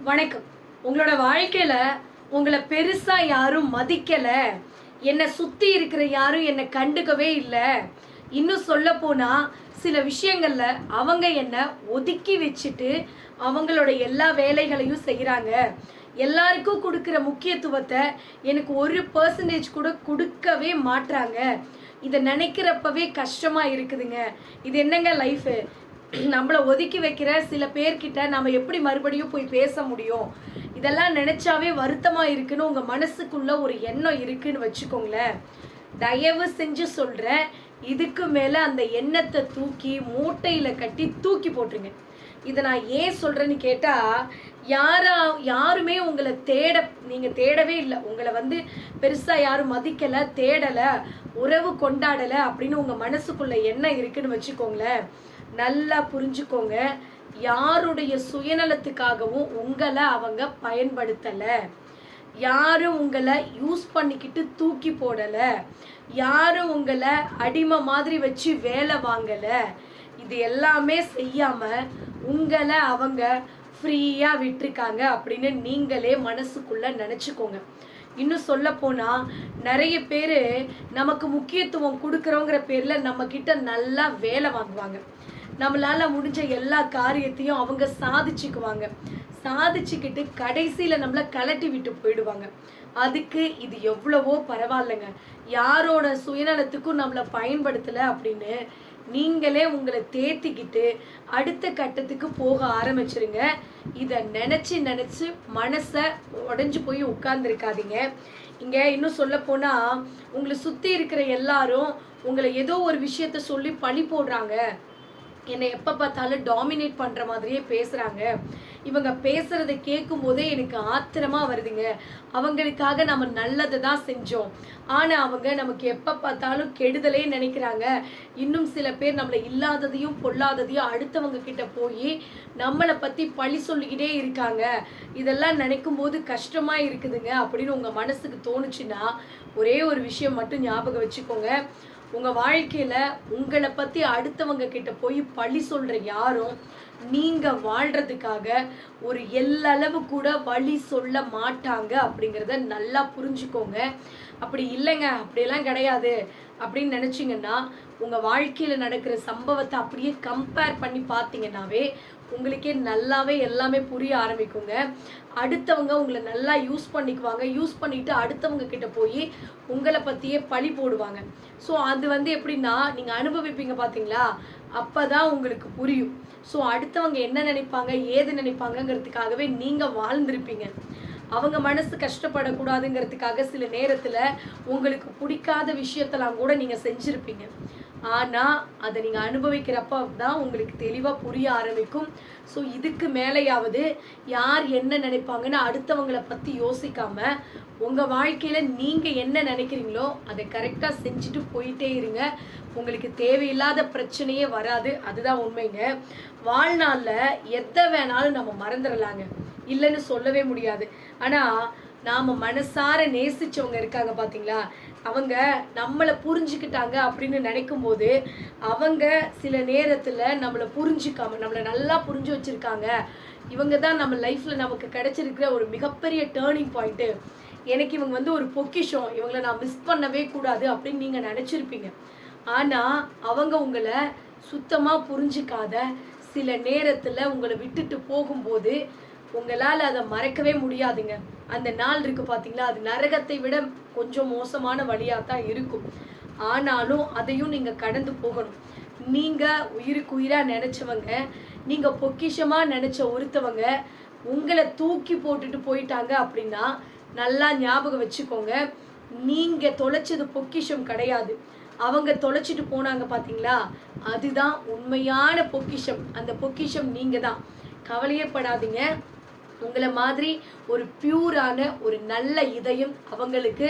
வணக்கம். உங்களோட வாழ்க்கையில உங்களை பெருசா யாரும் மதிக்கல, என்னை சுத்தி இருக்கிற யாரும் என்னை கண்டுக்கவே இல்லை, இன்னும் சொல்ல போனா சில விஷயங்கள்ல அவங்க என்னை ஒதுக்கி வச்சுட்டு அவங்களோட எல்லா வேலைகளையும் செய்கிறாங்க, எல்லாருக்கும் கொடுக்குற முக்கியத்துவத்தை எனக்கு 1% கூட கொடுக்கவே மாட்றாங்க, இதை நினைக்கிறப்பவே கஷ்டமா இருக்குதுங்க. இது என்னங்க லைஃபு? நம்மளை ஒதுக்கி வைக்கிற சில பேர்கிட்ட நம்ம எப்படி மறுபடியும் போய் பேச முடியும்? இதெல்லாம் நினைச்சாவே வருத்தமா இருக்குன்னு உங்க மனசுக்குள்ள ஒரு எண்ணம் இருக்குன்னு வச்சுக்கோங்களேன். தயவு செஞ்சு சொல்றேன், இதுக்கு மேல அந்த எண்ணத்தை தூக்கி மூட்டையில கட்டி தூக்கி போட்டுருங்க. இதை நான் ஏன் சொல்றேன்னு கேட்டா, யாருமே உங்களை நீங்க தேடவே இல்லை. உங்களை பெருசா யாரும் மதிக்கல, தேடல, உறவு கொண்டாடல அப்படின்னு உங்க மனசுக்குள்ள எண்ணம் இருக்குன்னு வச்சுக்கோங்களேன். நல்லா புரிஞ்சுக்கோங்க, யாருடைய சுயநலத்துக்காகவும் உங்களை அவங்க பயன்படுத்தலை, யாரும் உங்களை யூஸ் பண்ணிக்கிட்டு தூக்கி போடலை, யாரும் உங்களை அடிமை மாதிரி வச்சு வேலை வாங்கலை. இது எல்லாமே செய்யாமல் உங்களை அவங்க ஃப்ரீயாக விட்டுருக்காங்க அப்படின்னு நீங்களே மனசுக்குள்ளே நினச்சிக்கோங்க. இன்னும் சொல்ல போனால் நிறைய பேர் நமக்கு முக்கியத்துவம் கொடுக்குறோங்கிற பேரில் நம்மக்கிட்ட நல்லா வேலை வாங்குவாங்க. நம்மளால் முடிஞ்ச எல்லா காரியத்தையும் அவங்க சாதிச்சுக்கிட்டு கடைசியில் நம்மளை கலட்டி விட்டு போயிடுவாங்க. அதுக்கு இது எவ்வளவோ பரவாயில்லைங்க. யாரோட சுயநலத்துக்கும் நம்மளை பயன்படுத்தலை அப்படின்னு நீங்களே உங்களை தேத்திக்கிட்டு அடுத்த கட்டத்துக்கு போக ஆரம்பிச்சிருங்க. இதை நினச்சி மனசை உடஞ்சி போய் உட்கார்ந்துருக்காதீங்க. இங்கே இன்னும் சொல்ல போனால் உங்களை சுற்றி இருக்கிற எல்லாரும் உங்களை ஏதோ ஒரு விஷயத்த சொல்லி பழி போடுறாங்க, என்னை எப்போ பார்த்தாலும் டாமினேட் பண்ணுற மாதிரியே பேசுகிறாங்க, இவங்க பேசுகிறத கேட்கும் போதே எனக்கு ஆத்திரமாக வருதுங்க, அவங்களுக்காக நம்ம நல்லதை தான் செஞ்சோம், ஆனால் அவங்க நமக்கு எப்போ பார்த்தாலும் கெடுதலே நினைக்கிறாங்க, இன்னும் சில பேர் நம்மளை இல்லாததையும் பொல்லாததையும் அடுத்தவங்க கிட்ட போய் நம்மளை பற்றி பழி சொல்லிக்கிட்டே இருக்காங்க, இதெல்லாம் நினைக்கும் போது கஷ்டமாக இருக்குதுங்க அப்படின்னு உங்கள் மனசுக்கு தோணுச்சுன்னா ஒரே ஒரு விஷயம் மட்டும் ஞாபகம் வச்சுக்கோங்க. உங்கள் வாழ்க்கையில் உங்களை பற்றி அடுத்தவங்க கிட்ட போய் பழி சொல்கிற யாரும் நீங்கள் வாழ்கிறதுக்காக ஒரு எல்லளவு கூட வழி சொல்ல மாட்டாங்க அப்படிங்கிறத நல்லா புரிஞ்சுக்கோங்க. அப்படி இல்லைங்க, அப்படியெல்லாம் கிடையாது அப்படின்னு நினச்சிங்கன்னா உங்கள் வாழ்க்கையில் நடக்கிற சம்பவத்தை அப்படியே கம்பேர் பண்ணி பார்த்தீங்கன்னாவே உங்களுக்கே நல்லாவே எல்லாமே புரிய ஆரம்பிக்குங்க. அடுத்தவங்க உங்களை நல்லா யூஸ் பண்ணிக்குவாங்க, யூஸ் பண்ணிட்டு அடுத்தவங்க கிட்ட போய் உங்களை பற்றியே பழி போடுவாங்க. ஸோ அது எப்படின்னா நீங்கள் அனுபவிப்பீங்க பார்த்தீங்களா, அப்போ தான் உங்களுக்கு புரியும். ஸோ அடுத்தவங்க என்ன நினைப்பாங்க ஏது நினைப்பாங்கங்கிறதுக்காகவே நீங்கள் வாழ்ந்திருப்பீங்க. அவங்க மனசு கஷ்டப்படக்கூடாதுங்கிறதுக்காக சில நேரத்தில் உங்களுக்கு பிடிக்காத விஷயத்தெல்லாம் கூட நீங்கள் செஞ்சுருப்பீங்க. ஆனால் அதை நீங்கள் அனுபவிக்கிறப்ப தான் உங்களுக்கு தெளிவாக புரிய ஆரம்பிக்கும். ஸோ இதுக்கு மேலேயாவது யார் என்ன நினைப்பாங்கன்னு அடுத்தவங்களை பற்றி யோசிக்காமல் உங்கள் வாழ்க்கையில் நீங்கள் என்ன நினைக்கிறீங்களோ அதை கரெக்டாக செஞ்சுட்டு போயிட்டே இருங்க. உங்களுக்கு தேவையில்லாத பிரச்சனையே வராது. அதுதான் உண்மைங்க. வாழ்நாளில் எதை வேணாலும் நம்ம மறந்துடலாங்க, இல்லைன்னு சொல்லவே முடியாது. ஆனால் நாம் மனசார நேசித்தவங்க இருக்காங்க பார்த்தீங்களா, அவங்க நம்மளை புரிஞ்சுக்கிட்டாங்க அப்படின்னு நினைக்கும் போது அவங்க சில நேரத்தில் நம்மளை புரிஞ்சிக்காம நம்மளை நல்லா புரிஞ்சு வச்சுருக்காங்க, இவங்க தான் நம்ம லைஃப்பில் நமக்கு கிடைச்சிருக்கிற ஒரு மிகப்பெரிய டேர்னிங் பாயிண்ட்டு, எனக்கு இவங்க ஒரு பொக்கிஷம், இவங்களை நான் மிஸ் பண்ணவே கூடாது அப்படின்னு நீங்கள் நினச்சிருப்பீங்க. ஆனால் அவங்க உங்களை சுத்தமாக புரிஞ்சிக்காத சில நேரத்தில் உங்களை விட்டுட்டு போகும்போது உங்களால் அதை மறக்கவே முடியாதுங்க. அந்த நாள் இருக்குது பார்த்தீங்களா, அது நரகத்தை விட கொஞ்சம் மோசமான வழியாக தான் இருக்கும். ஆனாலும் அதையும் நீங்கள் கடந்து போகணும். நீங்கள் உயிருக்கு உயிராக நினச்சவங்க, நீங்கள் பொக்கிஷமாக நினச்ச ஒருத்தவங்க உங்களை தூக்கி போட்டுட்டு போயிட்டாங்க அப்படின்னா நல்லா ஞாபகம் வச்சுக்கோங்க, நீங்கள் தொலைச்சது பொக்கிஷம் கிடையாது, அவங்க தொலைச்சிட்டு போனாங்க பார்த்தீங்களா, அதுதான் உண்மையான பொக்கிஷம். அந்த பொக்கிஷம் நீங்கள் தான். கவலையே படாதீங்க. உங்களை மாதிரி ஒரு பியூரான ஒரு நல்ல இதயம் அவங்களுக்கு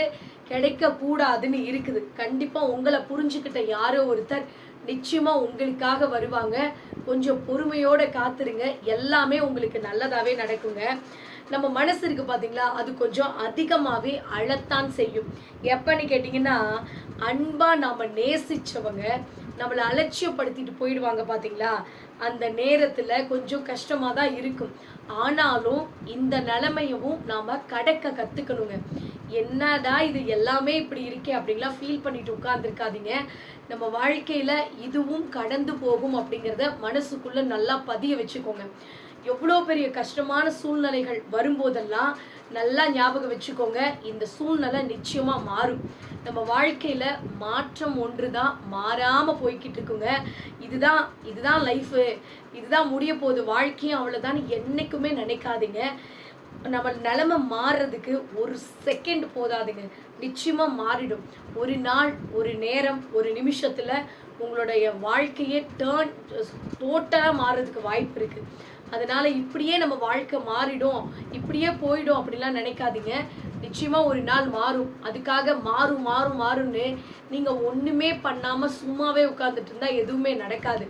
கிடைக்கக்கூடாதுன்னு இருக்குது. கண்டிப்பாக உங்களை புரிஞ்சுக்கிட்ட யாரோ ஒருத்தர் நிச்சயமாக உங்களுக்காக வருவாங்க. கொஞ்சம் பொறுமையோடு காத்துருங்க, எல்லாமே உங்களுக்கு நல்லதாகவே நடக்குங்க. நம்ம மனசு இருக்குது பார்த்தீங்களா, அது கொஞ்சம் அதிகமாகவே அழத்தான் செய்யும். எப்போன்னு கேட்டிங்கன்னா, அன்பாக நாம் நேசித்தவங்க நம்மளை அலட்சியப்படுத்திட்டு போயிடுவாங்க பார்த்தீங்களா, அந்த நேரத்தில் கொஞ்சம் கஷ்டமாக தான் இருக்கும். ஆனாலும் இந்த நிலைமையவும் நாம கடக்க கத்துக்கணுங்க. என்னடா இது எல்லாமே இப்படி இருக்கே அப்படின்லாம் ஃபீல் பண்ணிட்டு உட்கார்ந்துருக்காதீங்க. நம்ம வாழ்க்கையில இதுவும் கடந்து போகும் அப்படிங்கிறத மனசுக்குள்ள நல்லா பதிய வச்சுக்கோங்க. எவ்வளோ பெரிய கஷ்டமான சூழ்நிலைகள் வரும்போதெல்லாம் நல்லா ஞாபகம் வச்சுக்கோங்க, இந்த சூழ்நிலை நிச்சயமா மாறும். நம்ம வாழ்க்கையில மாற்றம் ஒன்று தான் மாறாம போய்க்கிட்டு இருக்குங்க. இதுதான் இதுதான் லைஃபு, இதுதான் முடிய போகுது, வாழ்க்கையும் அவ்வளோதான் என்னைக்குமே நினைக்காதீங்க. நம்ம நிலைமை மாறுறதுக்கு ஒரு செகண்ட் போதாதுங்க, நிச்சயமா மாறிடும். ஒரு நாள், ஒரு நேரம், ஒரு நிமிஷத்துல உங்களுடைய வாழ்க்கையே டோட்டலா மாறுறதுக்கு வாய்ப்பு இருக்கு. அதனால இப்படியே நம்ம வாழ்க்கை மாறிடும், இப்படியே போயிடும் அப்படிலாம் நினைக்காதீங்க. நிச்சயமா ஒரு நாள் மாறும். அதுக்காக மாறும் மாறும் மாறும்னு நீங்க ஒண்ணுமே பண்ணாம சும்மாவே உட்கார்ந்துட்டு இருந்தா எதுவுமே நடக்காது.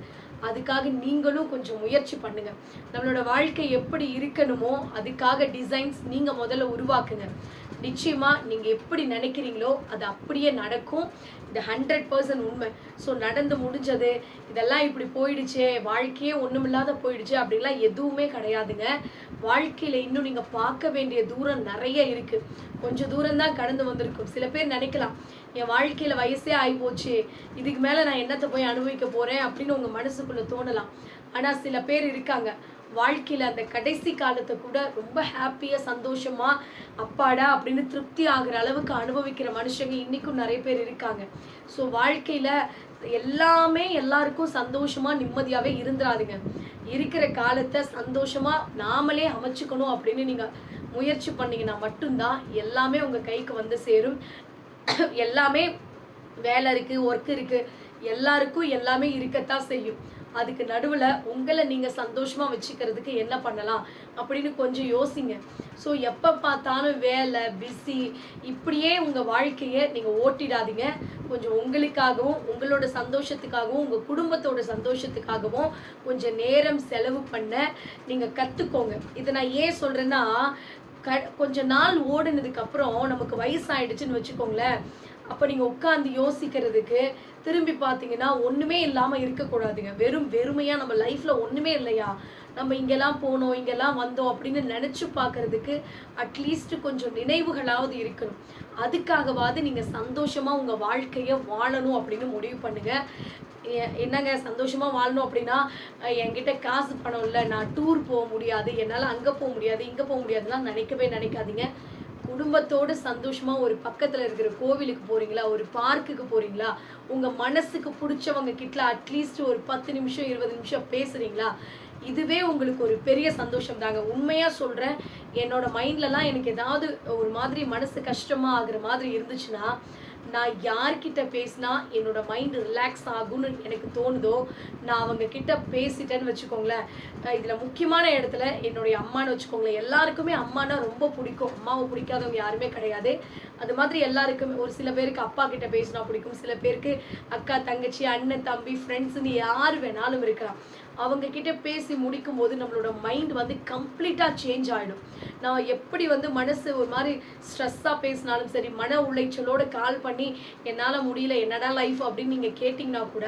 அதுக்காக நீங்களும் கொஞ்சம் முயற்சி பண்ணுங்க. நம்மளோட வாழ்க்கை எப்படி இருக்கணுமோ அதுக்காக டிசைன்ஸ் நீங்க முதல்ல உருவாக்குங்க. நிச்சயமா நீங்க எப்படி நினைக்கிறீங்களோ அது அப்படியே நடக்கும். இது 100% உண்மை. ஸோ நடந்து முடிஞ்சது, இதெல்லாம் இப்படி போயிடுச்சே, வாழ்க்கையே ஒண்ணுமில்லாத போயிடுச்சு அப்படின்லாம் எதுவுமே கிடையாதுங்க. வாழ்க்கையில இன்னும் நீங்க பார்க்க வேண்டிய தூரம் நிறைய இருக்கு. கொஞ்சம் தூரம் தான் கடந்து வந்திருக்கும். சில பேர் நினைக்கலாம், என் வாழ்க்கையில வயசே ஆகிப்போச்சு, இதுக்கு மேல நான் என்னத்தை போய் அனுபவிக்க போறேன் அப்படின்னு உங்க மனசுக்குள்ள தோணலாம். ஆனா சில பேர் இருக்காங்க, வாழ்க்கையில அந்த கடைசி காலத்தை கூட ரொம்ப ஹாப்பியா சந்தோஷமா அப்பாடா அப்படின்னு திருப்தி ஆகுற அளவுக்கு அனுபவிக்கிற மனுஷங்க இன்னைக்கும் நிறைய பேர் இருக்காங்க. ஸோ வாழ்க்கையில எல்லாமே எல்லாருக்கும் சந்தோஷமா நிம்மதியாவே இருந்துராதுங்க. இருக்கிற காலத்தை சந்தோஷமா நாமளே அமைச்சுக்கணும் அப்படின்னு நீங்க முயற்சி பண்ணீங்கன்னா மட்டும்தான் எல்லாமே உங்க கைக்கு வந்து சேரும். எல்லாமே வேலை இருக்கு, ஒர்க் இருக்கு, எல்லாருக்கும் எல்லாமே இருக்கத்தான் செய்யும். அதுக்கு நடுவில் உங்களை நீங்கள் சந்தோஷமாக வச்சுக்கிறதுக்கு என்ன பண்ணலாம் அப்படின்னு கொஞ்சம் யோசிங்க. ஸோ எப்போ பார்த்தாலும் வேலை பிஸி இப்படியே உங்கள் வாழ்க்கையை நீங்கள் ஓட்டிடாதீங்க. கொஞ்சம் உங்களுக்காகவும் உங்களோட சந்தோஷத்துக்காகவும் உங்கள் குடும்பத்தோட சந்தோஷத்துக்காகவும் கொஞ்சம் நேரம் செலவு பண்ண நீங்கள் கற்றுக்கோங்க. இதை நான் ஏன் சொல்கிறேன்னா, கொஞ்ச நாள் ஓடுனதுக்கப்புறம் நமக்கு வயசாயிடுச்சுன்னு வச்சுக்கோங்களேன், அப்போ நீங்கள் உட்காந்து யோசிக்கிறதுக்கு திரும்பி பார்த்தீங்கன்னா ஒன்றுமே இல்லாமல் இருக்கக்கூடாதுங்க. வெறுமையாக நம்ம லைஃப்பில் ஒன்றுமே இல்லையா, நம்ம இங்கெல்லாம் போனோம் இங்கெல்லாம் வந்தோம் அப்படின்னு நினச்சி பார்க்கறதுக்கு அட்லீஸ்ட் கொஞ்சம் நினைவுகளாவது இருக்கணும். அதுக்காகவாது நீங்கள் சந்தோஷமாக உங்கள் வாழ்க்கையை வாழணும் அப்படின்னு முடிவு பண்ணுங்கள். என்னங்க சந்தோஷமாக வாழணும் அப்படின்னா என்கிட்ட காசு பணம் இல்லை, நான் டூர் போக முடியாது, என்னால் அங்கே போக முடியாது இங்கே போக முடியாதுலாம் நினைக்கவே நினைக்காதீங்க. குடும்பத்தோடு சந்தோஷமா ஒரு பக்கத்துல இருக்கிற கோவிலுக்கு போறீங்களா, ஒரு பார்க்குக்கு போறீங்களா, உங்க மனசுக்கு பிடிச்சவங்க கிட்ட அட்லீஸ்ட் ஒரு 10 நிமிஷம் 20 நிமிஷம் பேசுறீங்களா, இதுவே உங்களுக்கு ஒரு பெரிய சந்தோஷம் தாங்க. உண்மையா சொல்றேன், என்னோட மைண்ட்லலாம் எனக்கு ஏதாவது ஒரு மாதிரி மனசு கஷ்டமா ஆகுற மாதிரி இருந்துச்சுன்னா, நான் யார்கிட்ட பேசினா என்னோட மைண்ட் ரிலாக்ஸ் ஆகும்னு எனக்கு தோணுதோ நான் அவங்க கிட்ட பேசிட்டேன்னு வச்சுக்கோங்களேன். இதில் முக்கியமான இடத்துல என்னுடைய அம்மான்னு வச்சுக்கோங்களேன். எல்லாருக்குமே அம்மானா ரொம்ப பிடிக்கும், அம்மாவை பிடிக்காதவங்க யாருமே கிடையாது. அது மாதிரி எல்லாருக்குமே ஒரு சில பேருக்கு அப்பா கிட்ட பேசினா பிடிக்கும், சில பேருக்கு அக்கா தங்கச்சி அண்ணன் தம்பி ஃப்ரெண்ட்ஸுன்னு யார் வேணாலும் இருக்கலாம். அவங்க கிட்ட பேசி முடிக்கும் போது நம்மளோட மைண்ட் வந்து கம்ப்ளீட்டாக சேஞ்ச் ஆகிடும். நான் எப்படி வந்து மனசு ஒரு மாதிரி ஸ்ட்ரெஸ்ஸாக பேசினாலும் சரி, மன உளைச்சலோடு கால் பண்ணி என்னால் முடியல என்னடா லைஃப் அப்படின்னு நீங்கள் கேட்டிங்கன்னா கூட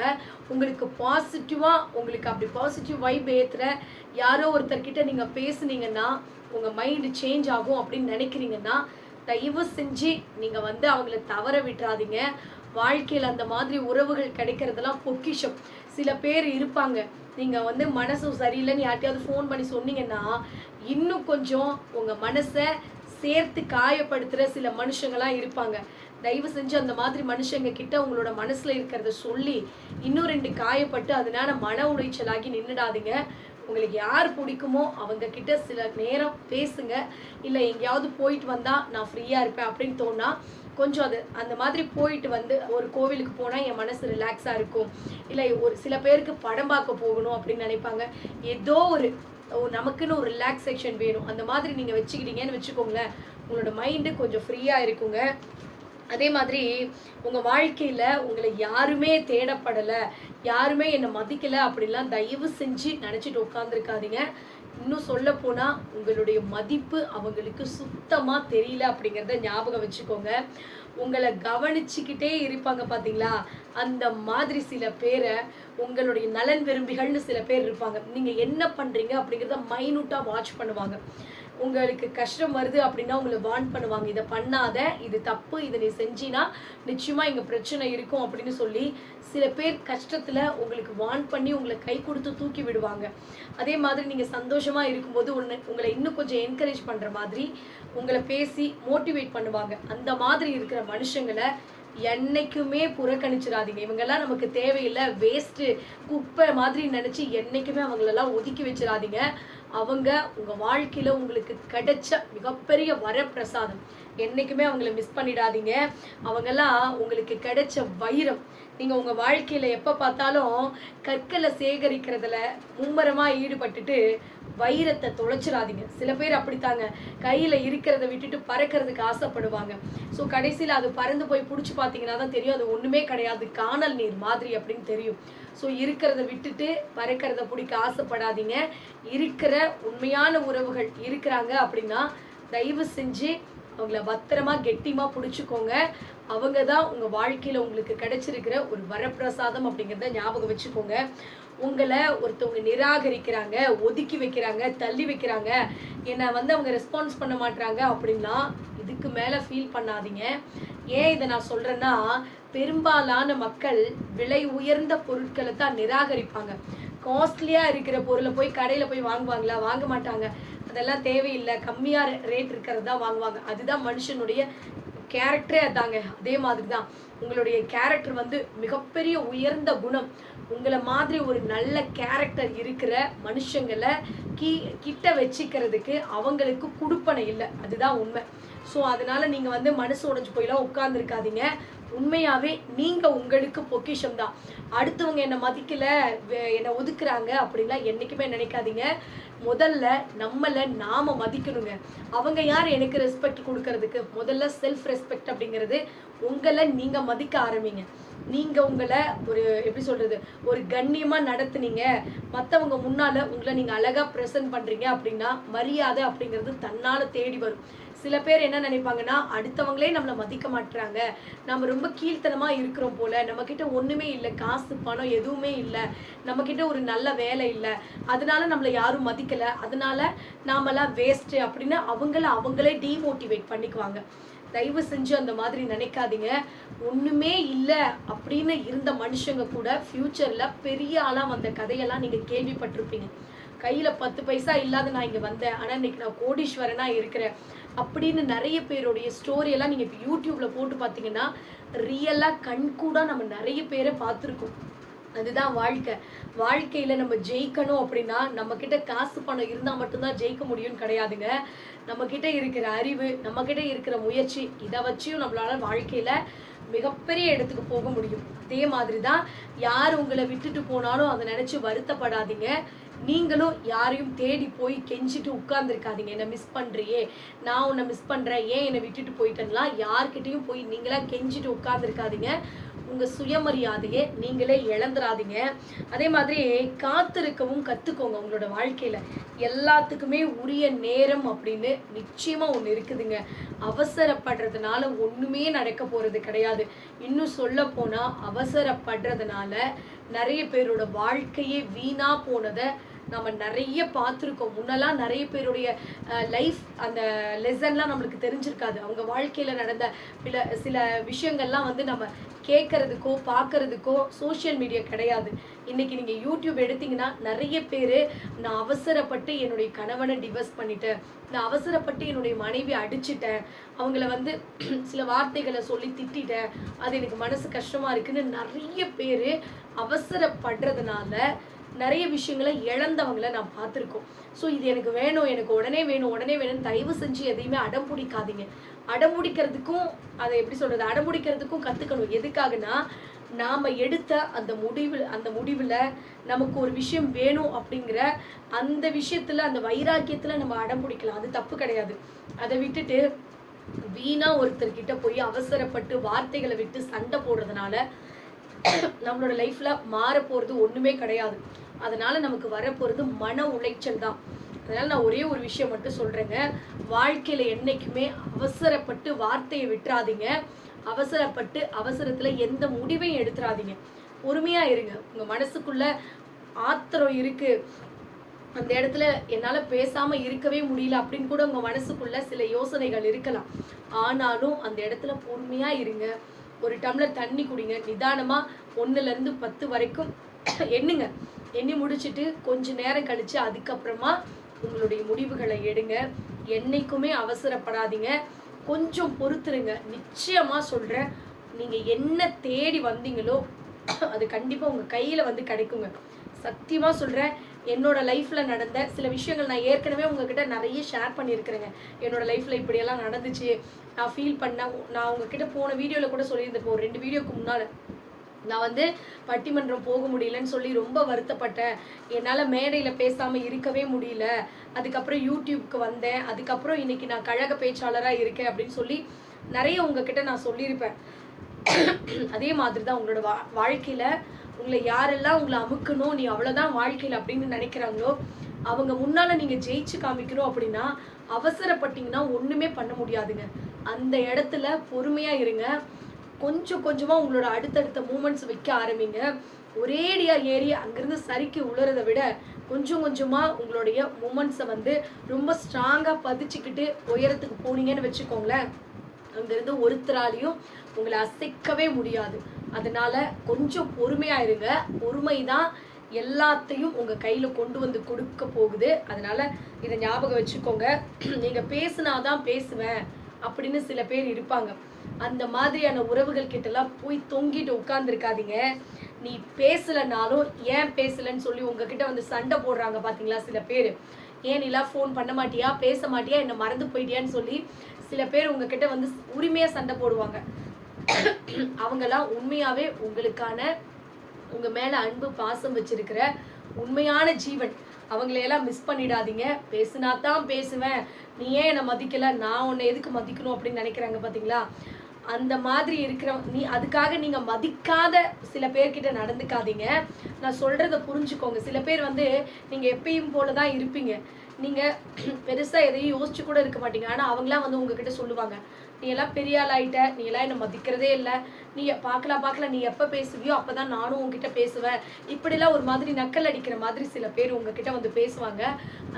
உங்களுக்கு பாசிட்டிவாக உங்களுக்கு அப்படி பாசிட்டிவ் வைப் ஏற்றுற யாரோ ஒருத்தர்கிட்ட நீங்கள் பேசுனீங்கன்னா உங்கள் மைண்டு சேஞ்ச் ஆகும் அப்படின்னு நினைக்கிறீங்கன்னா தயவு செஞ்சு நீங்கள் வந்து அவங்கள தவற விட்டுறாதீங்க. வாழ்க்கையில் அந்த மாதிரி உறவுகள் கிடைக்கிறதெல்லாம் பொக்கிஷம். சில பேர் இருப்பாங்க, நீங்கள் வந்து மனசு சரியில்லைன்னு யார்ட்டையாவது ஃபோன் பண்ணி சொன்னீங்கன்னா இன்னும் கொஞ்சம் உங்கள் மனசை சேர்த்து காயப்படுத்துகிற சில மனுஷங்களாம் இருப்பாங்க. தயவு செஞ்சு அந்த மாதிரி மனுஷங்க கிட்ட உங்களோட மனசில் இருக்கிறத சொல்லி இன்னும் 2 காயப்பட்டு அதனால மன உளைச்சலாகி நின்றுடாதீங்க. உங்களுக்கு யார் பிடிக்குமோ அவங்க கிட்ட சில நேரம் பேசுங்க. இல்லை எங்கேயாவது போயிட்டு வந்தால் நான் ஃப்ரீயாக இருப்பேன் அப்படின்னு தோணா கொஞ்சம் அது அந்த மாதிரி போயிட்டு வந்து ஒரு கோவிலுக்கு போனால் என் மனசு ரிலாக்ஸாக இருக்கும். இல்லை ஒரு சில பேருக்கு படம் பார்க்க போகணும் அப்படின்னு நினைப்பாங்க. ஏதோ ஒரு நமக்குன்னு ஒரு ரிலாக்ஸேஷன் வேணும், அந்த மாதிரி நீங்கள் வச்சுக்கிட்டீங்கன்னு வச்சுக்கோங்களேன், உங்களோட மைண்டு கொஞ்சம் ஃப்ரீயாக இருக்குங்க. அதே மாதிரி உங்கள் வாழ்க்கையில் உங்களை யாருமே தேடப்படலை, யாருமே என்னை மதிக்கலை அப்படிலாம் தயவு செஞ்சு நினச்சிட்டு உட்காந்துருக்காதீங்க. இன்னும் சொல்ல போனால் உங்களுடைய மதிப்பு அவங்களுக்கு சுத்தமாக தெரியல அப்படிங்கிறத ஞாபகம் வச்சுக்கோங்க. உங்களை கவனிச்சுக்கிட்டே இருப்பாங்க பார்த்தீங்களா, அந்த மாதிரி சில பேரை உங்களுடைய நலன் விரும்பிகள்னு சில பேர் இருப்பாங்க. நீங்கள் என்ன பண்ணுறீங்க அப்படிங்கிறத மைனூட்டாக வாட்ச் பண்ணுவாங்க. உங்களுக்கு கஷ்டம் வருது அப்படின்னா உங்களை வார்ன் பண்ணுவாங்க. இதை பண்ணாத, இது தப்பு, இதை நீ செஞ்சினா நிச்சயமாக இங்கே பிரச்சனை இருக்கும் அப்படின்னு சொல்லி சில பேர் கஷ்டத்தில் உங்களுக்கு வார்ன் பண்ணி உங்களை கை கொடுத்து தூக்கி விடுவாங்க. அதே மாதிரி நீங்கள் சந்தோஷமாக இருக்கும்போது உங்களை இன்னும் கொஞ்சம் என்கரேஜ் பண்ணுற மாதிரி உங்களை பேசி மோட்டிவேட் பண்ணுவாங்க. அந்த மாதிரி இருக்கிற மனுஷங்களை என்னைக்குமே புறக்கணிச்சிடாதீங்க. இவங்கெல்லாம் நமக்கு தேவையில்லை, வேஸ்ட்டு, குப்பை மாதிரி நினச்சி என்னைக்குமே அவங்களெல்லாம் ஒதுக்கி வச்சிடாதீங்க. அவங்க உங்கள் வாழ்க்கையில் உங்களுக்கு கிடைச்ச மிகப்பெரிய வரப்பிரசாதம். என்றைக்குமே அவங்கள மிஸ் பண்ணிடாதீங்க. அவங்கெல்லாம் உங்களுக்கு கிடைச்ச வைரம். நீங்கள் உங்கள் வாழ்க்கையில் எப்போ பார்த்தாலும் கற்களை சேகரிக்கிறதுல மும்மரமாக ஈடுபட்டுட்டு வைரத்தை தொலைச்சிடாதீங்க. சில பேர் அப்படித்தாங்க, கையில் இருக்கிறத விட்டுட்டு பறக்கிறதுக்கு ஆசைப்படுவாங்க. ஸோ கடைசியில் அது பறந்து போய் பிடிச்சி பார்த்தீங்கன்னா தான் தெரியும் அது ஒன்றுமே கிடையாது, காணல் நீர் மாதிரி அப்படின்னு தெரியும். ஸோ இருக்கிறத விட்டுட்டு பறக்கிறத பிடிக்க ஆசைப்படாதீங்க. இருக்கிற உண்மையான உறவுகள் இருக்கிறாங்க அப்படின்னா தயவு செஞ்சு அவங்கள பத்திரமா கெட்டியமாக பிடிச்சிக்கோங்க. அவங்க தான் உங்கள் வாழ்க்கையில் உங்களுக்கு கிடைச்சிருக்கிற ஒரு வரப்பிரசாதம் அப்படிங்கிறத ஞாபகம் வச்சுக்கோங்க. உங்களை ஒருத்தவங்க நிராகரிக்கிறாங்க, ஒதுக்கி வைக்கிறாங்க, தள்ளி வைக்கிறாங்க, என்னை அவங்க ரெஸ்பான்ஸ் பண்ண மாட்டாங்க அப்படின்னா இதுக்கு மேலே ஃபீல் பண்ணாதீங்க. ஏன் இதை நான் சொல்கிறேன்னா, பெரும்பாலான மக்கள் விலை உயர்ந்த பொருட்களை தான் நிராகரிப்பாங்க. காஸ்ட்லியாக இருக்கிற பொருளை போய் கடையில் போய் வாங்குவாங்களா? வாங்க மாட்டாங்க. அதெல்லாம் தேவையில்லை, கம்மியாக ரேட் இருக்கிறது தான் வாங்குவாங்க. அதுதான் மனுஷனுடைய கேரக்டரே அதாங்க. அதே மாதிரி தான் உங்களுடைய கேரக்டர் மிகப்பெரிய உயர்ந்த குணம். உங்களை மாதிரி ஒரு நல்ல கேரக்டர் இருக்கிற மனுஷங்களை கிட்ட வச்சுக்கிறதுக்கு அவங்களுக்கு குடுப்பனை இல்லை. அதுதான் உண்மை. ஸோ அதனால் நீங்கள் மனசு உடைஞ்சு போயெல்லாம் உட்கார்ந்துருக்காதீங்க. உண்மையாகவே நீங்கள் உங்களுக்கு பொக்கிஷம் தான். அடுத்தவங்க என்னை மதிக்கலை, என்னை ஒதுக்குறாங்க அப்படின்லாம் என்றைக்குமே நினைக்காதீங்க. முதல்ல நம்மளை நாம் மதிக்கணுங்க. அவங்க யார் எனக்கு ரெஸ்பெக்ட் கொடுக்கறதுக்கு? முதல்ல செல்ஃப் ரெஸ்பெக்ட் அப்படிங்கிறது உங்களை நீங்கள் மதிக்க ஆரம்பிங்க. நீங்கள் உங்களை ஒரு எப்படி சொல்கிறது, ஒரு கண்ணியமாக நடத்துனீங்க, மற்றவங்க முன்னால் உங்களை நீங்கள் அழகாக ப்ரெசென்ட் பண்ணுறீங்க அப்படின்னா மரியாதை அப்படிங்கிறது தன்னால் தேடி வரும். சில பேர் என்ன நினைப்பாங்கன்னா, அடுத்தவங்களே நம்மளை மதிக்க மாட்டுறாங்க, நம்ம ரொம்ப கீழ்த்தனமாக இருக்கிறோம் போல், நம்மக்கிட்ட ஒன்றுமே இல்லை, காசு பணம் எதுவுமே இல்லை, நம்மக்கிட்ட ஒரு நல்ல வேலை இல்லை, அதனால நம்மளை யாரும் மதிக்கலை, அதனால நாமெல்லாம் வேஸ்ட்டு அப்படின்னு அவங்களே டீமோட்டிவேட் பண்ணிக்குவாங்க. தயவு செஞ்சு அந்த மாதிரி நினைக்காதீங்க. ஒன்றுமே இல்லை அப்படின்னு இருந்த மனுஷங்க கூட ஃப்யூச்சரில் பெரிய ஆளாக வந்த கதையெல்லாம் நீங்கள் கேள்விப்பட்டிருப்பீங்க. கையில் 10 பைசா இல்லாத நான் இங்கே வந்தேன், ஆனால் இன்னைக்கு நான் கோடீஸ்வரனாக இருக்கிறேன் அப்படின்னு நிறைய பேருடைய ஸ்டோரியெல்லாம் நீங்கள் இப்போ யூடியூப்பில் போட்டு பார்த்தீங்கன்னா ரியலாக கண்கூட நம்ம நிறைய பேரை பார்த்துருக்கோம். அதுதான் வாழ்க்கையில் நம்ம ஜெயிக்கணும் அப்படின்னா நம்மக்கிட்ட காசு பணம் இருந்தால் மட்டும்தான் ஜெயிக்க முடியும்னு கிடையாதுங்க. நம்மக்கிட்ட இருக்கிற அறிவு, நம்மக்கிட்ட இருக்கிற முயற்சி, இதை வச்சியும் நம்மளால வாழ்க்கையில் மிகப்பெரிய இடத்துக்கு போக முடியும். அதே மாதிரி தான் யார் உங்களை விட்டுட்டு போனாலும் அதை நினச்சி வருத்தப்படாதீங்க. நீங்களும் யாரையும் தேடி போய் கெஞ்சிட்டு உட்கார்ந்துருக்காதீங்க. என்னை மிஸ் பண்ணுறியே, நான் உன்னை மிஸ் பண்ணுறேன், ஏன் என்னை விட்டுட்டு போயிட்டேன்லாம் யார்கிட்டையும் போய் நீங்களாக கெஞ்சிட்டு உட்கார்ந்துருக்காதீங்க. உங்கள் சுயமரியாதையை நீங்களே இழந்துடாதீங்க. அதே மாதிரி காத்திருக்கவும் கற்றுக்கோங்க. உங்களோட வாழ்க்கையில் எல்லாத்துக்குமே உரிய நேரம் அப்படின்னு நிச்சயமாக ஒன்று இருக்குதுங்க. அவசரப்படுறதுனால ஒன்றுமே நடக்க போகிறது கிடையாது. இன்னும் சொல்ல போனால் அவசரப்படுறதுனால நிறைய பேரோட வாழ்க்கையே வீணாக போனதை நம்ம நிறைய பார்த்துருக்கோம். முன்னெல்லாம் நிறைய பேருடைய லைஃப் அந்த லெசன்லாம் நம்மளுக்கு தெரிஞ்சிருக்காது. அவங்க வாழ்க்கையில் நடந்த சில விஷயங்கள்லாம் நம்ம கேட்குறதுக்கோ பார்க்குறதுக்கோ சோஷியல் மீடியா கிடையாது. இன்றைக்கி நீங்கள் யூடியூப் எடுத்திங்கன்னா நிறைய பேர் நான் அவசரப்பட்டு என்னுடைய கணவனை டிவோர்ஸ் பண்ணிட்டேன், நான் அவசரப்பட்டு என்னுடைய மனைவி அடிச்சிட்டேன், அவங்கள சில வார்த்தைகளை சொல்லி திட்டேன், அது எனக்கு மனசு கஷ்டமாக இருக்குன்னு நிறைய பேர் அவசரப்படுறதுனால நிறைய விஷயங்களை இழந்தவங்களை நான் பார்த்துருக்கோம். ஸோ இது எனக்கு வேணும், எனக்கு உடனே வேணும்னு தயவு செஞ்சு எதையுமே அடம் பிடிக்காதீங்க. அடம் பிடிக்கிறதுக்கும் அதை எப்படி சொல்கிறது, அடம் பிடிக்கிறதுக்கும் கற்றுக்கணும். எதுக்காகனா நாம் எடுத்த அந்த முடிவில் நமக்கு ஒரு விஷயம் வேணும் அப்படிங்கிற அந்த விஷயத்தில், அந்த வைராக்கியத்தில் நம்ம அடம் பிடிக்கலாம். அது தப்பு கிடையாது. அதை விட்டுட்டு வீணாக ஒருத்தர்கிட்ட போய் அவசரப்பட்டு வார்த்தைகளை விட்டு சண்டை போடுறதுனால நம்மளோட லைஃப்பில் மாற போகிறது ஒன்றுமே கிடையாது. அதனால் நமக்கு வரப்போகிறது மன உளைச்சல் தான். அதனால் நான் ஒரே ஒரு விஷயம் மட்டும் சொல்கிறேங்க. வாழ்க்கையில் என்றைக்குமே அவசரப்பட்டு வார்த்தையை விட்டுறாதீங்க. அவசரப்பட்டு அவசரத்தில் எந்த முடிவையும் எடுத்துடாதீங்க. பொறுமையாக இருங்க. உங்கள் மனசுக்குள்ள ஆத்திரம் இருக்கு, அந்த இடத்துல என்னால் பேசாமல் இருக்கவே முடியல அப்படின்னு கூட உங்கள் மனசுக்குள்ள சில யோசனைகள் இருக்கலாம். ஆனாலும் அந்த இடத்துல பொறுமையாக இருங்க. ஒரு டம்ளர் தண்ணி குடிங்க. நிதானமாக 1லேருந்து 10 வரைக்கும் எண்ணுங்க. எண்ணி முடிச்சுட்டு கொஞ்ச நேரம் கழித்து அதுக்கப்புறமா உங்களுடைய முடிவுகளை எடுங்க. என்னைக்குமே அவசரப்படாதீங்க. கொஞ்சம் பொறுத்துருங்க. நிச்சயமாக சொல்கிறேன், நீங்கள் என்ன தேடி வந்தீங்களோ அது கண்டிப்பாக உங்கள் கையில் வந்து கிடைக்குங்க. சத்தியமாக சொல்கிறேன், என்னோட லைஃப்பில் நடந்த சில விஷயங்கள் நான் ஏற்கனவே உங்ககிட்ட நிறைய ஷேர் பண்ணியிருக்கிறேங்க. என்னோடய லைஃப்பில் இப்படியெல்லாம் நடந்துச்சு, நான் ஃபீல் பண்ணேன். நான் உங்ககிட்ட போன வீடியோவில் கூட சொல்லியிருந்தேன். ஒரு 2 வீடியோக்கு முன்னால் நான் வந்து பட்டிமன்றம் போக முடியலன்னு சொல்லி ரொம்ப வருத்தப்பட்டேன். என்னால் மேடையில் பேசாமல் இருக்கவே முடியல. அதுக்கப்புறம் யூடியூப்க்கு வந்தேன். அதுக்கப்புறம் இன்றைக்கி நான் கழக பேச்சாளராக இருக்கேன் அப்படின்னு சொல்லி நிறைய உங்ககிட்ட நான் சொல்லியிருப்பேன். அதே மாதிரி தான் உங்களோட வாழ்க்கையில் உங்களை யாரெல்லாம் உங்களை அமுக்கணும், நீ அவ்வளோதான் வாழ்க்கையில் அப்படின்னு நினைக்கிறாங்களோ அவங்க முன்னால் நீங்கள் ஜெயிச்சு காமிக்கணும் அப்படின்னா அவசரப்பட்டீங்கன்னா ஒன்றுமே பண்ண முடியாதுங்க. அந்த இடத்துல பொறுமையாக இருங்க. கொஞ்சம் கொஞ்சமாக உங்களோட அடுத்தடுத்த மூமெண்ட்ஸ் வைக்க ஆரம்பிங்க. ஒரேடியாக ஏறி அங்கேருந்து சரிக்கு உளறதை விட கொஞ்சம் கொஞ்சமாக உங்களுடைய மூமெண்ட்ஸை வந்து ரொம்ப ஸ்ட்ராங்காக பதிச்சுக்கிட்டு உயரத்துக்கு போனீங்கன்னு வச்சுக்கோங்களேன், அங்கேருந்து ஒருத்தராலையும் உங்களை அசைக்கவே முடியாது. அதனால் கொஞ்சம் பொறுமையாக இருங்க. பொறுமை தான் எல்லாத்தையும் உங்கள் கையில் கொண்டு வந்து கொடுக்க போகுது. அதனால் இதை ஞாபகம் வச்சுக்கோங்க. நீங்கள் பேசுனாதான் பேசுவேன் அப்படின்னு சில பேர் இருப்பாங்க. அந்த மாதிரியான உறவுகள் கிட்டலாம் போய் தொங்கிட்டு உட்கார்ந்துருக்காதீங்க. நீ பேசலைனாலும் ஏன் பேசலைன்னு சொல்லி உங்ககிட்ட வந்து சண்டை போடுறாங்க பார்த்தீங்களா சில பேர். ஏன் நீலாம் ஃபோன் பண்ண மாட்டியா, பேச மாட்டியா, என்னை மறந்து போயிட்டியான்னு சொல்லி சில பேர் உங்ககிட்ட வந்து உரிமையாக சண்டை போடுவாங்க. அவங்கெல்லாம் உண்மையாகவே உங்களுக்கான உங்கள் மேலே அன்பு பாசம் வச்சிருக்கிற உண்மையான ஜீவன். அவங்களையெல்லாம் மிஸ் பண்ணிடாதீங்க. பேசுனா தான் பேசுவேன், நீ ஏன் என்னை மதிக்கலை, நான் உன்னை எதுக்கு மதிக்கணும் அப்படின்னு நினைக்கிறாங்க பார்த்தீங்களா. அந்த மாதிரி இருக்கிற அதுக்காக நீங்கள் மதிக்காத சில பேர்கிட்ட நடந்துக்காதீங்க. நான் சொல்கிறத புரிஞ்சுக்கோங்க. சில பேர் வந்து நீங்கள் எப்பயும் போல தான் இருப்பீங்க. நீங்கள் பெருசாக எதையும் யோசிச்சு கூட இருக்க மாட்டீங்க. ஆனால் அவங்களாம் வந்து உங்ககிட்ட சொல்லுவாங்க, நீ எல்லாம் பெரிய ஆள் ஆகிட்ட, நீ எல்லாம் என்னை மதிக்கிறதே இல்லை, நீ பார்க்கலாம் நீ எப்போ பேசுவியோ அப்போ தான் நானும் உங்ககிட்ட பேசுவேன், இப்படிலாம் ஒரு மாதிரி நக்கல் அடிக்கிற மாதிரி சில பேர் உங்ககிட்ட வந்து பேசுவாங்க.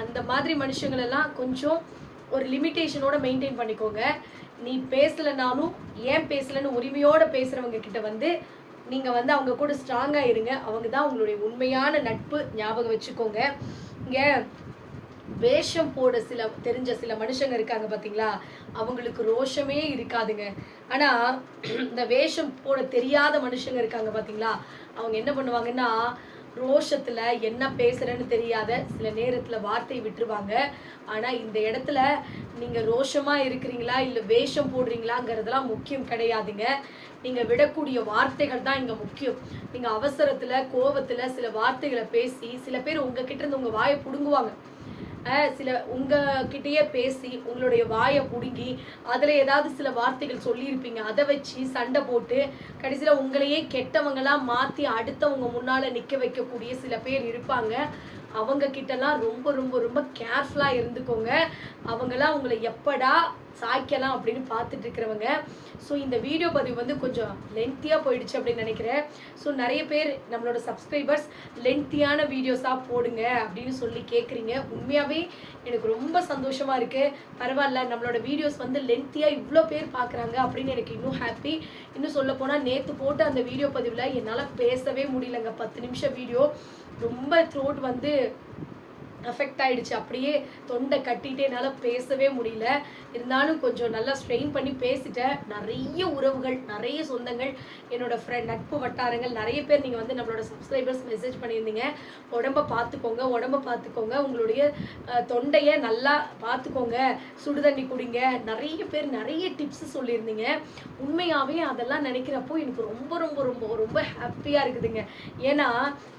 அந்த மாதிரி மனுஷங்களெல்லாம் கொஞ்சம் ஒரு லிமிட்டேஷனோட மெயின்டைன் பண்ணிக்கோங்க. நீ பேசலைனாலும் ஏன் பேசலைன்னு உரிமையோடு பேசுகிறவங்க கிட்ட வந்து நீங்கள் வந்து அவங்க கூட ஸ்ட்ராங்காக இருங்க. அவங்க தான் உங்களுடைய உண்மையான நட்பு. ஞாபகம் வச்சுக்கோங்க. இங்கே வேஷம் போட தெரிஞ்ச சில மனுஷங்க இருக்காங்க பார்த்தீங்களா, அவங்களுக்கு ரோஷமே இருக்காதுங்க. ஆனால் இந்த வேஷம் போட தெரியாத மனுஷங்க இருக்காங்க பார்த்தீங்களா, அவங்க என்ன பண்ணுவாங்கன்னா ரோஷத்தில் என்ன பேசுகிறேன்னு தெரியாத சில நேரத்தில் வார்த்தை விட்டுருவாங்க. ஆனால் இந்த இடத்துல நீங்கள் ரோஷமாக இருக்கிறீங்களா இல்லை வேஷம் போடுறீங்களாங்கிறதுலாம் முக்கியம் கிடையாதுங்க. நீங்கள் விடக்கூடிய வார்த்தைகள் தான் இங்கே முக்கியம். நீங்கள் அவசரத்தில் கோபத்தில் சில வார்த்தைகளை பேசி சில பேர் உங்ககிட்ட இருந்து உங்கள் வாயை பிடுங்குவாங்க. சில உங்ககிட்டயே பேசி உங்களுடைய வாயை பிடுங்கி அதில் ஏதாவது சில வார்த்தைகள் சொல்லியிருப்பீங்க. அதை வச்சு சண்டை போட்டு கடைசியில் உங்களையே கெட்டவங்களாம் மாற்றி அடுத்தவங்க முன்னால் நிற்க வைக்கக்கூடிய சில பேர் இருப்பாங்க. அவங்க கிட்டலாம் ரொம்ப ரொம்ப ரொம்ப கேர்ஃபுல்லாக இருந்துக்கோங்க. அவங்களாம் உங்களை எப்படா சாய்க்கலாம் அப்படின்னு பார்த்துட்டு இருக்கிறவங்க. ஸோ இந்த வீடியோ பதிவு வந்து கொஞ்சம் லென்த்தியாக போயிடுச்சு அப்படின்னு நினைக்கிறேன். ஸோ நிறைய பேர் நம்மளோட சப்ஸ்கிரைபர்ஸ் லென்த்தியான வீடியோஸாக போடுங்க அப்படின்னு சொல்லி கேட்குறீங்க. உண்மையாகவே எனக்கு ரொம்ப சந்தோஷமாக இருக்குது. பரவாயில்ல, நம்மளோட வீடியோஸ் வந்து லென்த்தியாக இவ்வளோ பேர் பார்க்குறாங்க அப்படின்னு எனக்கு இன்னும் ஹாப்பி. இன்னும் சொல்லப்போனால் நேற்று போட்ட அந்த வீடியோ பதிவில் என்னால் பேசவே முடியலங்க. 10 நிமிஷம் வீடியோ. ரொம்ப த்ரோட் வந்து அஃபெக்ட் ஆகிடுச்சு. அப்படியே தொண்டை கட்டிகிட்டே என்னால் பேசவே முடியல. இருந்தாலும் கொஞ்சம் நல்லா ஸ்ட்ரெயின் பண்ணி பேசிட்டேன். நிறைய உறவுகள், நிறைய சொந்தங்கள், என்னோட ஃப்ரெண்ட், நட்பு வட்டாரங்கள் நிறைய பேர் நீங்கள் வந்து நம்மளோட சப்ஸ்கிரைபர்ஸ் மெசேஜ் பண்ணியிருந்தீங்க. உடம்பை பார்த்துக்கோங்க, உங்களுடைய தொண்டையை நல்லா பார்த்துக்கோங்க, சுடுதண்ணி குடிங்க, நிறைய பேர் நிறைய டிப்ஸ் சொல்லியிருந்தீங்க. உண்மையாகவே அதெல்லாம் நினைக்கிறப்போ எனக்கு ரொம்ப ரொம்ப ரொம்ப ரொம்ப ஹாப்பியாக இருக்குதுங்க. ஏன்னா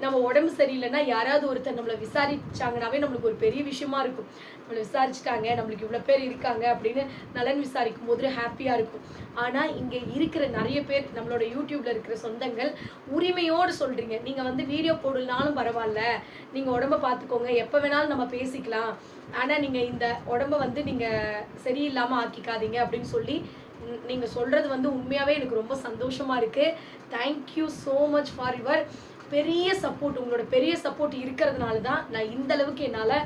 நம்ம உடம்பு சரியில்லைன்னா யாராவது ஒருத்தர் நம்மளை விசாரிச்சாங்கன்னா நம்மளுக்கு ஒரு பெரிய விஷயமா இருக்கும். நம்மளை விசாரிச்சுட்டாங்க, நம்மளுக்கு இவ்வளோ பேர் இருக்காங்க அப்படின்னு நலன் விசாரிக்கும் போது ஹாப்பியாக இருக்கும். ஆனால் இங்கே இருக்கிற நிறைய பேர் நம்மளோட யூடியூப்ல இருக்கிற சொந்தங்கள் உரிமையோடு சொல்கிறீங்க, நீங்கள் வந்து வீடியோ போடலனாலும் பரவாயில்ல, நீங்கள் உடம்பை பார்த்துக்கோங்க, எப்போ வேணாலும் நம்ம பேசிக்கலாம், ஆனால் நீங்கள் இந்த உடம்பை வந்து நீங்கள் சரியில்லாமல் ஆக்கிக்காதீங்க அப்படின்னு சொல்லி நீங்கள் சொல்கிறது வந்து உண்மையாகவே எனக்கு ரொம்ப சந்தோஷமாக இருக்குது. Thank you so much for your பெரிய சப்போர்ட். உங்களோட பெரிய சப்போர்ட் இருக்கிறதுனால தான் நான் இந்த அளவுக்கு என்னால்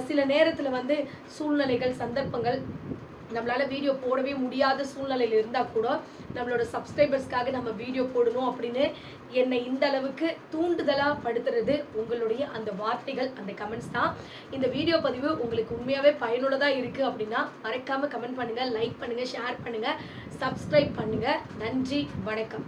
சில நேரத்தில் வந்து சூழ்நிலைகள், சந்தர்ப்பங்கள் நம்மளால் வீடியோ போடவே முடியாத சூழ்நிலையில் இருந்தால் கூட நம்மளோட சப்ஸ்கிரைபர்ஸ்க்காக நம்ம வீடியோ போடணும் அப்படின்னு என்னை இந்த அளவுக்கு தூண்டுதலாக படுத்துறது உங்களுடைய அந்த வார்த்தைகள், அந்த கமெண்ட்ஸ் தான். இந்த வீடியோ பதிவு உங்களுக்கு உண்மையாகவே பயனுள்ளதாக இருக்குது அப்படின்னா மறக்காமல் கமெண்ட் பண்ணுங்கள், லைக் பண்ணுங்கள், ஷேர் பண்ணுங்கள், சப்ஸ்கிரைப் பண்ணுங்கள். நன்றி, வணக்கம்.